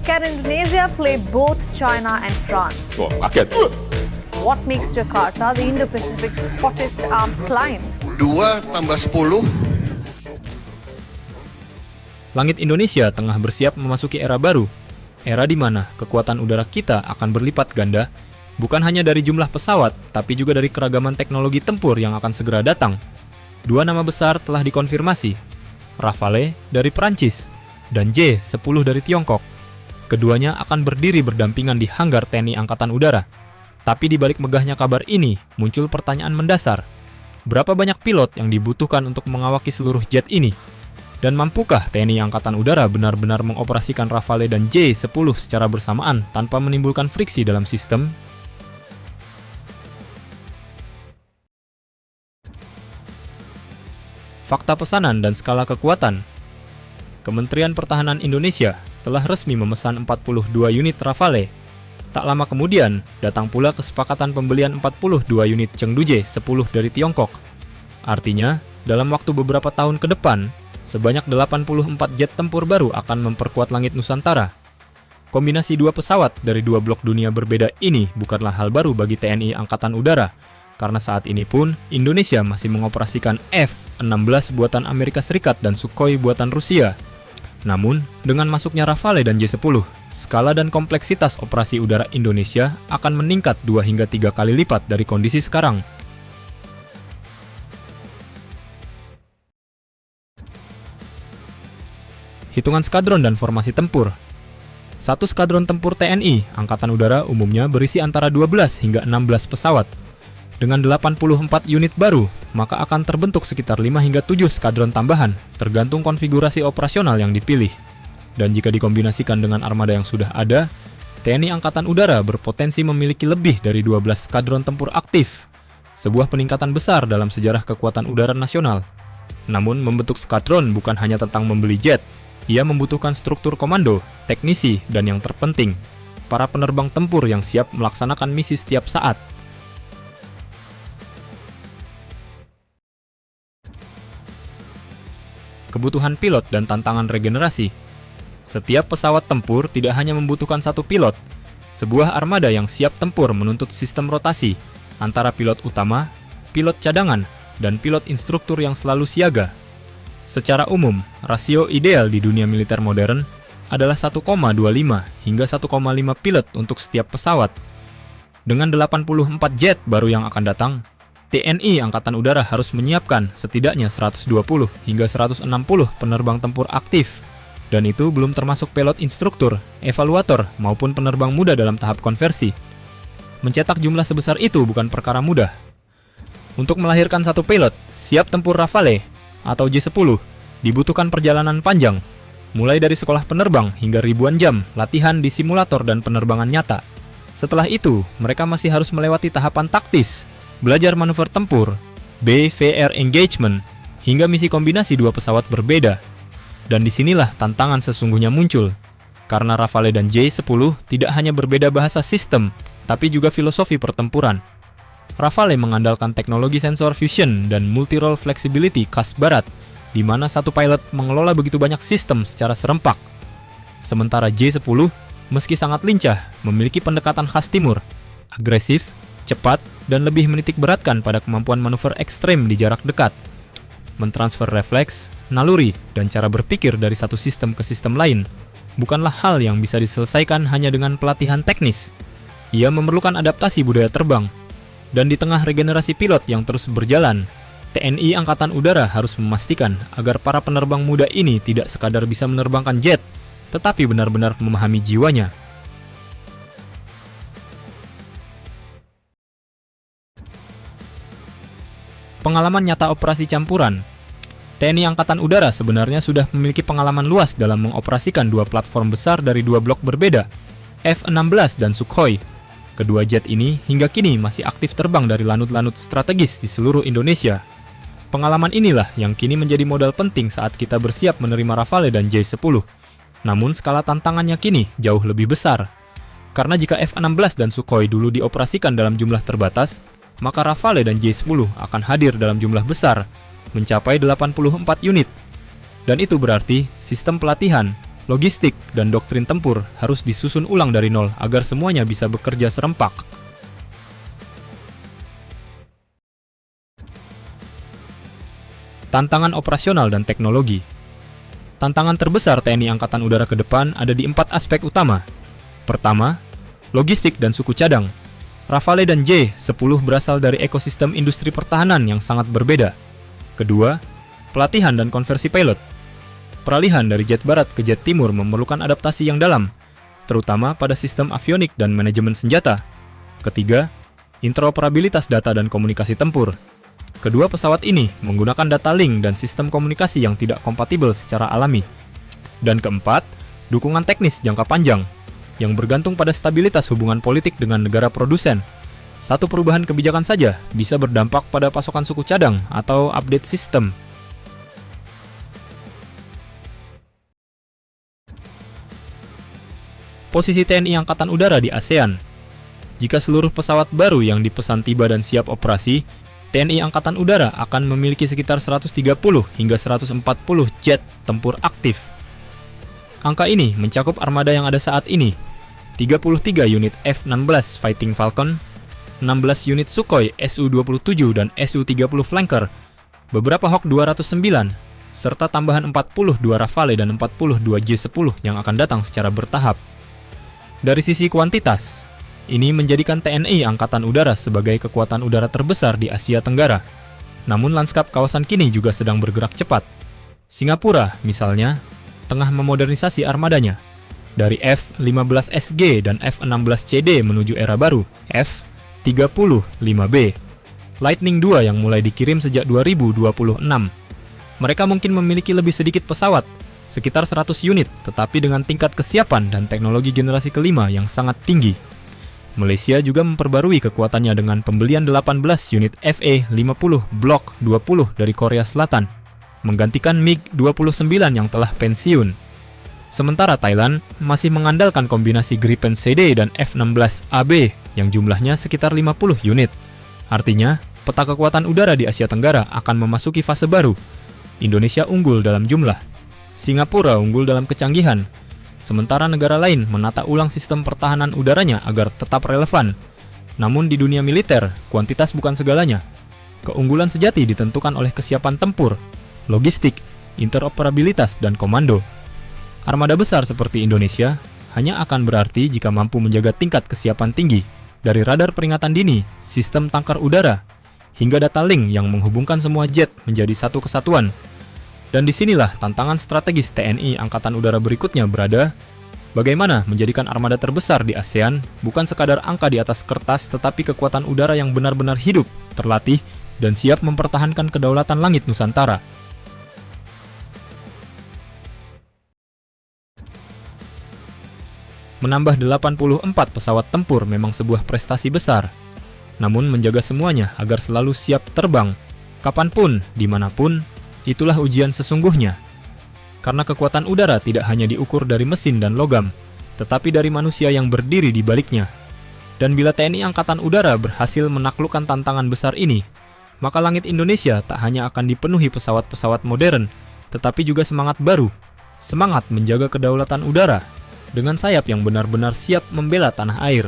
Can Indonesia play both China and France? Oh, kaget. What makes Jakarta the Indo-Pacific's hottest arms climb? 2 tambah 10. Langit Indonesia tengah bersiap memasuki era baru. Era di mana kekuatan udara kita akan berlipat ganda, bukan hanya dari jumlah pesawat, tapi juga dari keragaman teknologi tempur yang akan segera datang. 2 nama besar telah dikonfirmasi, Rafale dari Perancis dan J-10 dari Tiongkok. Keduanya akan berdiri berdampingan di hanggar TNI Angkatan Udara. Tapi di balik megahnya kabar ini, muncul pertanyaan mendasar. Berapa banyak pilot yang dibutuhkan untuk mengawaki seluruh jet ini? Dan mampukah TNI Angkatan Udara benar-benar mengoperasikan Rafale dan J-10 secara bersamaan tanpa menimbulkan friksi dalam sistem? Fakta pesanan dan skala kekuatan. Kementerian Pertahanan Indonesia telah resmi memesan 42 unit Rafale. Tak lama kemudian, datang pula kesepakatan pembelian 42 unit Chengdu J-10 dari Tiongkok. Artinya, dalam waktu beberapa tahun ke depan, sebanyak 84 jet tempur baru akan memperkuat langit Nusantara. Kombinasi 2 pesawat dari 2 blok dunia berbeda ini bukanlah hal baru bagi TNI Angkatan Udara, karena saat ini pun Indonesia masih mengoperasikan F-16 buatan Amerika Serikat dan Sukhoi buatan Rusia. Namun, dengan masuknya Rafale dan J-10, skala dan kompleksitas operasi udara Indonesia akan meningkat 2 hingga 3 kali lipat dari kondisi sekarang. Hitungan skadron dan formasi tempur. Satu skadron tempur TNI Angkatan Udara umumnya berisi antara 12 hingga 16 pesawat. Dengan 84 unit baru, maka akan terbentuk sekitar 5 hingga 7 skadron tambahan, tergantung konfigurasi operasional yang dipilih. Dan jika dikombinasikan dengan armada yang sudah ada, TNI Angkatan Udara berpotensi memiliki lebih dari 12 skadron tempur aktif, sebuah peningkatan besar dalam sejarah kekuatan udara nasional. Namun, membentuk skadron bukan hanya tentang membeli jet, ia membutuhkan struktur komando, teknisi, dan yang terpenting, para penerbang tempur yang siap melaksanakan misi setiap saat. Kebutuhan pilot dan tantangan regenerasi. Setiap pesawat tempur tidak hanya membutuhkan satu pilot. Sebuah armada yang siap tempur menuntut sistem rotasi antara pilot utama, pilot cadangan, dan pilot instruktur yang selalu siaga. Secara umum, rasio ideal di dunia militer modern adalah 1,25 hingga 1,5 pilot untuk setiap pesawat. Dengan 84 jet baru yang akan datang, TNI Angkatan Udara harus menyiapkan setidaknya 120 hingga 160 penerbang tempur aktif, dan itu belum termasuk pilot instruktur, evaluator, maupun penerbang muda dalam tahap konversi. Mencetak jumlah sebesar itu bukan perkara mudah. Untuk melahirkan satu pilot, siap tempur Rafale atau J-10, dibutuhkan perjalanan panjang, mulai dari sekolah penerbang hingga ribuan jam latihan di simulator dan penerbangan nyata. Setelah itu, mereka masih harus melewati tahapan taktis, belajar manuver tempur, BVR engagement, hingga misi kombinasi 2 pesawat berbeda. Dan disinilah tantangan sesungguhnya muncul, karena Rafale dan J-10 tidak hanya berbeda bahasa sistem, tapi juga filosofi pertempuran. Rafale mengandalkan teknologi sensor fusion dan multi-role flexibility khas barat, di mana satu pilot mengelola begitu banyak sistem secara serempak. Sementara J-10, meski sangat lincah, memiliki pendekatan khas timur, agresif, cepat, dan lebih menitik beratkan pada kemampuan manuver ekstrem di jarak dekat. Mentransfer refleks, naluri, dan cara berpikir dari satu sistem ke sistem lain bukanlah hal yang bisa diselesaikan hanya dengan pelatihan teknis. Ia memerlukan adaptasi budaya terbang. Dan di tengah regenerasi pilot yang terus berjalan, TNI Angkatan Udara harus memastikan agar para penerbang muda ini tidak sekadar bisa menerbangkan jet, tetapi benar-benar memahami jiwanya. Pengalaman nyata operasi campuran. TNI Angkatan Udara sebenarnya sudah memiliki pengalaman luas dalam mengoperasikan 2 platform besar dari 2 blok berbeda, F-16 dan Sukhoi. Kedua jet ini hingga kini masih aktif terbang dari lanut-lanut strategis di seluruh Indonesia. Pengalaman inilah yang kini menjadi modal penting saat kita bersiap menerima Rafale dan J-10. Namun skala tantangannya kini jauh lebih besar. Karena jika F-16 dan Sukhoi dulu dioperasikan dalam jumlah terbatas, maka Rafale dan J-10 akan hadir dalam jumlah besar, mencapai 84 unit. Dan itu berarti sistem pelatihan, Logistik dan doktrin tempur harus disusun ulang dari nol agar semuanya bisa bekerja serempak. Tantangan operasional dan teknologi. Tantangan terbesar TNI Angkatan Udara ke depan ada di 4 aspek utama. Pertama, logistik dan suku cadang. Rafale dan J-10 berasal dari ekosistem industri pertahanan yang sangat berbeda. Kedua, pelatihan dan konversi pilot. Peralihan dari jet barat ke jet timur memerlukan adaptasi yang dalam, terutama pada sistem avionik dan manajemen senjata. Ketiga, interoperabilitas data dan komunikasi tempur. Kedua pesawat ini menggunakan data link dan sistem komunikasi yang tidak kompatibel secara alami. Dan keempat, dukungan teknis jangka panjang, yang bergantung pada stabilitas hubungan politik dengan negara produsen. Satu perubahan kebijakan saja bisa berdampak pada pasokan suku cadang atau update sistem. Posisi TNI Angkatan Udara di ASEAN. Jika seluruh pesawat baru yang dipesan tiba dan siap operasi, TNI Angkatan Udara akan memiliki sekitar 130 hingga 140 jet tempur aktif. Angka ini mencakup armada yang ada saat ini, 33 unit F-16 Fighting Falcon, 16 unit Sukhoi Su-27 dan Su-30 Flanker, beberapa Hawk 209, serta tambahan 42 Rafale dan 42 J-10 yang akan datang secara bertahap. Dari sisi kuantitas, ini menjadikan TNI Angkatan Udara sebagai kekuatan udara terbesar di Asia Tenggara. Namun lanskap kawasan kini juga sedang bergerak cepat. Singapura, misalnya, tengah memodernisasi armadanya dari F-15SG dan F-16CD menuju era baru, F-35B. Lightning II yang mulai dikirim sejak 2026. Mereka mungkin memiliki lebih sedikit pesawat, sekitar 100 unit, tetapi dengan tingkat kesiapan dan teknologi generasi kelima yang sangat tinggi. Malaysia juga memperbarui kekuatannya dengan pembelian 18 unit FA-50 Block 20 dari Korea Selatan, menggantikan MiG-29 yang telah pensiun. Sementara Thailand masih mengandalkan kombinasi Gripen CD dan F-16AB yang jumlahnya sekitar 50 unit. Artinya, peta kekuatan udara di Asia Tenggara akan memasuki fase baru. Indonesia unggul dalam jumlah, Singapura unggul dalam kecanggihan, sementara negara lain menata ulang sistem pertahanan udaranya agar tetap relevan. Namun di dunia militer, kuantitas bukan segalanya. Keunggulan sejati ditentukan oleh kesiapan tempur, logistik, interoperabilitas, dan komando. Armada besar seperti Indonesia hanya akan berarti jika mampu menjaga tingkat kesiapan tinggi dari radar peringatan dini, sistem tangkar udara, hingga data link yang menghubungkan semua jet menjadi satu kesatuan. Dan disinilah tantangan strategis TNI Angkatan Udara berikutnya berada, bagaimana menjadikan armada terbesar di ASEAN bukan sekadar angka di atas kertas tetapi kekuatan udara yang benar-benar hidup, terlatih, dan siap mempertahankan kedaulatan langit Nusantara. Menambah 84 pesawat tempur memang sebuah prestasi besar, namun menjaga semuanya agar selalu siap terbang, kapanpun, dimanapun, itulah ujian sesungguhnya. Karena kekuatan udara tidak hanya diukur dari mesin dan logam, tetapi dari manusia yang berdiri di baliknya. Dan bila TNI Angkatan Udara berhasil menaklukkan tantangan besar ini, maka langit Indonesia tak hanya akan dipenuhi pesawat-pesawat modern, tetapi juga semangat baru, semangat menjaga kedaulatan udara, dengan sayap yang benar-benar siap membela tanah air.